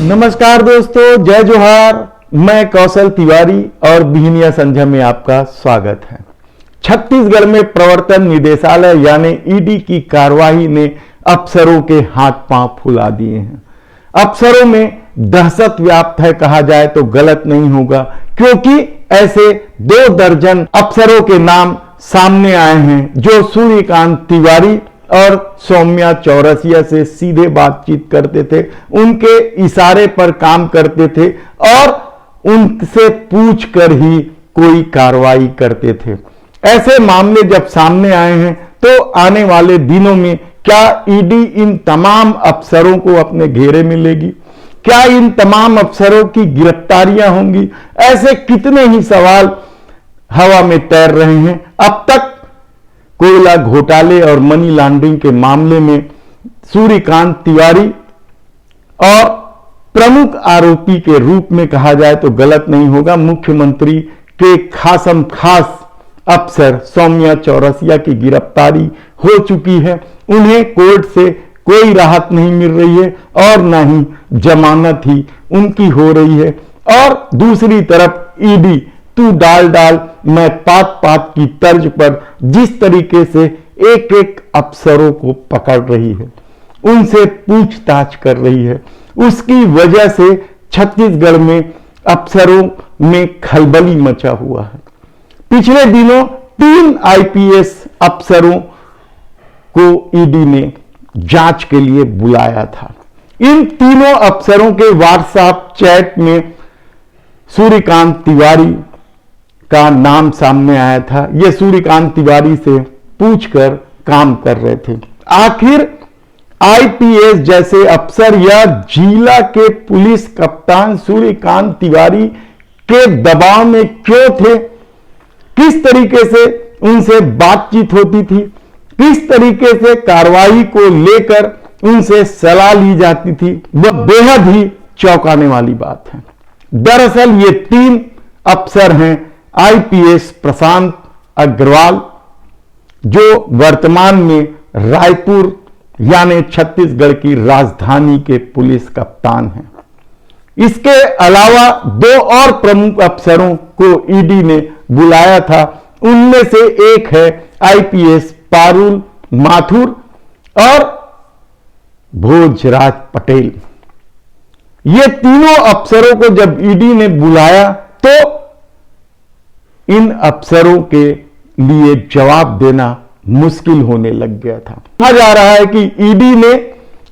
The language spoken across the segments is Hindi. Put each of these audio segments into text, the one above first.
नमस्कार दोस्तों, जय जोहार। मैं कौशल तिवारी और बिहनिया संध्या में आपका स्वागत है। छत्तीसगढ़ में प्रवर्तन निदेशालय यानी ईडी की कार्रवाई ने अफसरों के हाथ पांव फुला दिए हैं। अफसरों में दहशत व्याप्त है कहा जाए तो गलत नहीं होगा, क्योंकि ऐसे 2 दर्जन अफसरों के नाम सामने आए हैं जो सूर्यकांत तिवारी और सौम्या चौरसिया से सीधे बातचीत करते थे, उनके इशारे पर काम करते थे और उनसे पूछकर ही कोई कार्रवाई करते थे। ऐसे मामले जब सामने आए हैं तो आने वाले दिनों में क्या ईडी इन तमाम अफसरों को अपने घेरे में लेगी? क्या इन तमाम अफसरों की गिरफ्तारियां होंगी? ऐसे कितने ही सवाल हवा में तैर रहे हैं। अब तक कोयला घोटाले और मनी लॉन्ड्रिंग के मामले में सूर्यकांत तिवारी और प्रमुख आरोपी के रूप में कहा जाए तो गलत नहीं होगा, मुख्यमंत्री के खासम खास अफसर सौम्या चौरसिया की गिरफ्तारी हो चुकी है। उन्हें कोर्ट से कोई राहत नहीं मिल रही है और ना ही जमानत ही उनकी हो रही है। और दूसरी तरफ ईडी तू डाल डाल मैं पात पात की तर्ज पर जिस तरीके से एक एक अफसरों को पकड़ रही है, उनसे पूछताछ कर रही है, उसकी वजह से छत्तीसगढ़ में अफसरों में खलबली मचा हुआ है। पिछले दिनों 3 आईपीएस अफसरों को ईडी ने जांच के लिए बुलाया था। इन तीनों अफसरों के व्हाट्सएप चैट में सूर्यकांत तिवारी का नाम सामने आया था। ये सूर्यकांत तिवारी से पूछकर काम कर रहे थे। आखिर आईपीएस जैसे अफसर या जिला के पुलिस कप्तान सूर्यकांत तिवारी के दबाव में क्यों थे? किस तरीके से उनसे बातचीत होती थी? किस तरीके से कार्रवाई को लेकर उनसे सलाह ली जाती थी? वह बेहद ही चौंकाने वाली बात है। दरअसल ये 3 अफसर हैं आईपीएस प्रशांत अग्रवाल, जो वर्तमान में रायपुर यानी छत्तीसगढ़ की राजधानी के पुलिस कप्तान हैं। इसके अलावा 2 और प्रमुख अफसरों को ईडी ने बुलाया था। उनमें से एक है आईपीएस पारुल माथुर और भोजराज पटेल। ये तीनों अफसरों को जब ईडी ने बुलाया तो इन अफसरों के लिए जवाब देना मुश्किल होने लग गया था। कहा जा रहा है कि ईडी ने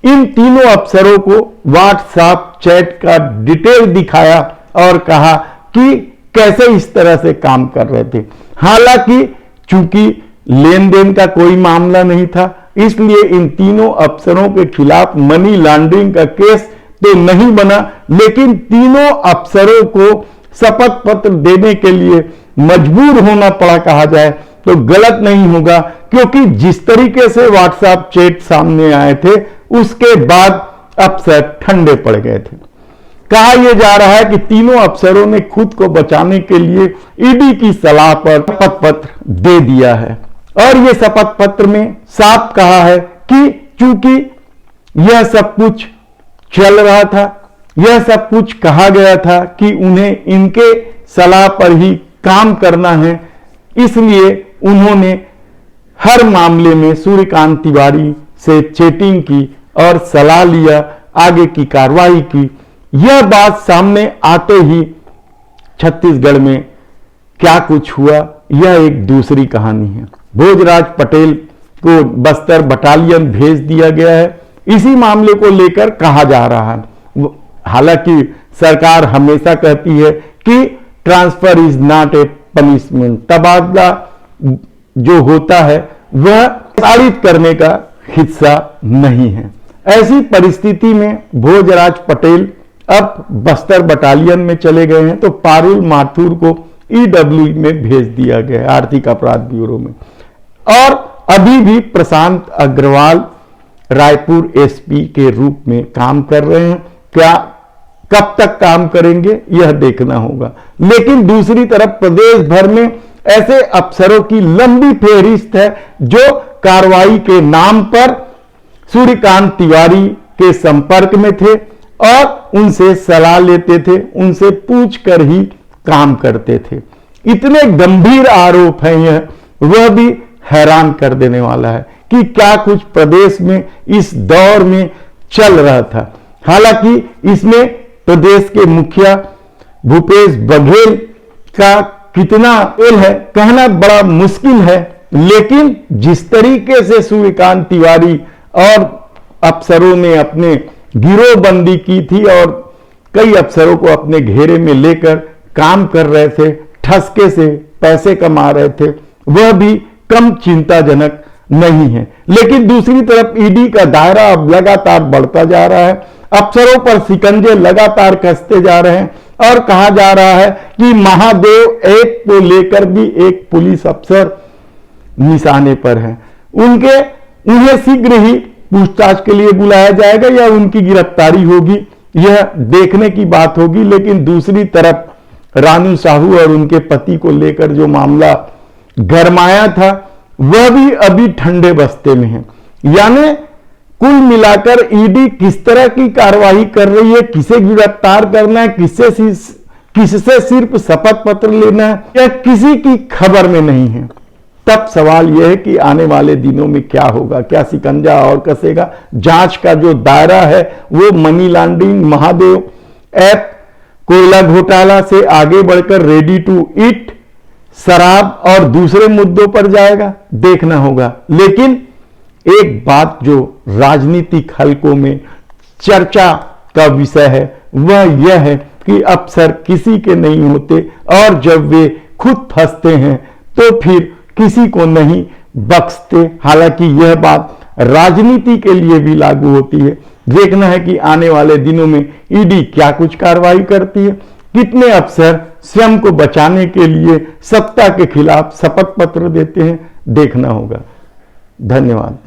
इन तीनों अफसरों को व्हाट्सएप चैट का डिटेल दिखाया और कहा कि कैसे इस तरह से काम कर रहे थे। हालांकि चूंकि लेन देन का कोई मामला नहीं था, इसलिए इन तीनों अफसरों के खिलाफ मनी लॉन्ड्रिंग का केस तो नहीं बना, लेकिन तीनों अफसरों को शपथ पत्र देने के लिए मजबूर होना पड़ा कहा जाए तो गलत नहीं होगा, क्योंकि जिस तरीके से व्हाट्सएप चैट सामने आए थे उसके बाद अफसर ठंडे पड़ गए थे। कहा यह जा रहा है कि तीनों अफसरों ने खुद को बचाने के लिए ईडी की सलाह पर शपथ पत्र दे दिया है। और यह शपथ पत्र में साफ कहा है कि चूंकि यह सब कुछ चल रहा था, यह सब कुछ कहा गया था कि उन्हें इनके सलाह पर ही काम करना है, इसलिए उन्होंने हर मामले में सूर्यकांत तिवारी से चैटिंग की और सलाह लिया, आगे की कार्रवाई की। यह बात सामने आते ही छत्तीसगढ़ में क्या कुछ हुआ, यह एक दूसरी कहानी है। भोजराज पटेल को बस्तर बटालियन भेज दिया गया है, इसी मामले को लेकर कहा जा रहा है। हालांकि सरकार हमेशा कहती है कि transfer is not a punishment, तबादला जो होता है वह प्रताड़ित करने का हिस्सा नहीं है। ऐसी परिस्थिति में भोजराज पटेल अब बस्तर बटालियन में चले गए हैं, तो पारुल माथुर को ईडब्ल्यू में भेज दिया गया है, आर्थिक अपराध ब्यूरो में। और अभी भी प्रशांत अग्रवाल रायपुर एसपी के रूप में काम कर रहे हैं। क्या कब तक काम करेंगे यह देखना होगा। लेकिन दूसरी तरफ प्रदेश भर में ऐसे अफसरों की लंबी फेहरिस्त है जो कार्रवाई के नाम पर सूर्यकांत तिवारी के संपर्क में थे और उनसे सलाह लेते थे, उनसे पूछ कर ही काम करते थे। इतने गंभीर आरोप हैं यह, वह भी हैरान कर देने वाला है कि क्या कुछ प्रदेश में इस दौर में चल रहा था। हालांकि इसमें प्रदेश के मुखिया भूपेश बघेल का कितना रोल है कहना बड़ा मुश्किल है, लेकिन जिस तरीके से सूर्यकांत तिवारी और अफसरों ने अपने गिरोहबंदी की थी और कई अफसरों को अपने घेरे में लेकर काम कर रहे थे, ठसके से पैसे कमा रहे थे, वह भी कम चिंताजनक नहीं है। लेकिन दूसरी तरफ ईडी का दायरा अब लगातार बढ़ता जा रहा है, अफसरों पर शिकंजे लगातार कसते जा रहे हैं और कहा जा रहा है कि महादेव ऐप को लेकर भी एक पुलिस अफसर निशाने पर है। उन्हें शीघ्र ही पूछताछ के लिए बुलाया जाएगा या उनकी गिरफ्तारी होगी, यह देखने की बात होगी। लेकिन दूसरी तरफ रानू साहू और उनके पति को लेकर जो मामला गरमाया था वह भी अभी ठंडे बस्ते में है। यानी कुल मिलाकर ईडी किस तरह की कार्रवाई कर रही है, किसे गिरफ्तार करना है, किससे सिर्फ शपथ पत्र लेना है, यह किसी की खबर में नहीं है। तब सवाल यह है कि आने वाले दिनों में क्या होगा, क्या शिकंजा और कसेगा। जांच का जो दायरा है वो मनी लॉन्ड्रिंग, महादेव ऐप, कोयला घोटाला से आगे बढ़कर रेडी टू ईट, शराब और दूसरे मुद्दों पर जाएगा, देखना होगा। लेकिन एक बात जो राजनीतिक हलकों में चर्चा का विषय है वह यह है कि अफसर किसी के नहीं होते और जब वे खुद फंसते हैं तो फिर किसी को नहीं बख्शते। हालांकि यह बात राजनीति के लिए भी लागू होती है। देखना है कि आने वाले दिनों में ईडी क्या कुछ कार्रवाई करती है, कितने अफसर स्वयं को बचाने के लिए सत्ता के खिलाफ शपथ पत्र देते हैं, देखना होगा। धन्यवाद।